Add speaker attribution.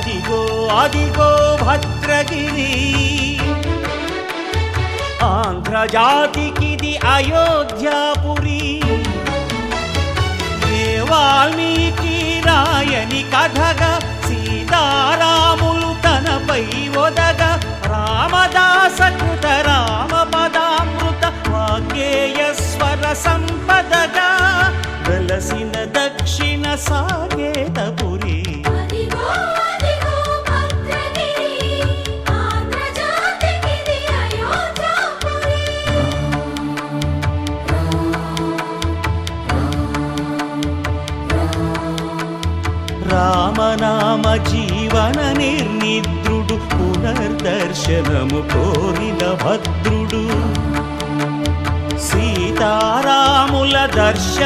Speaker 1: అదిగో అదిగో భద్రగిరి, ఆంధ్రజాతికిది అయోధ్యాపురి. వాల్మీకి రాయని కథగా సీతారాములు తనపై ఒదగ, రామదాస కృత రామ పదామృత వాగ్గేయ స్వర సంపదగా వెలసిన దక్షిణ సాకేతపురి. రామనామ జీవన నిర్నిద్రుడు, పునర్దర్శనము కోరిన భద్రుడు, సీతారాముల దర్శ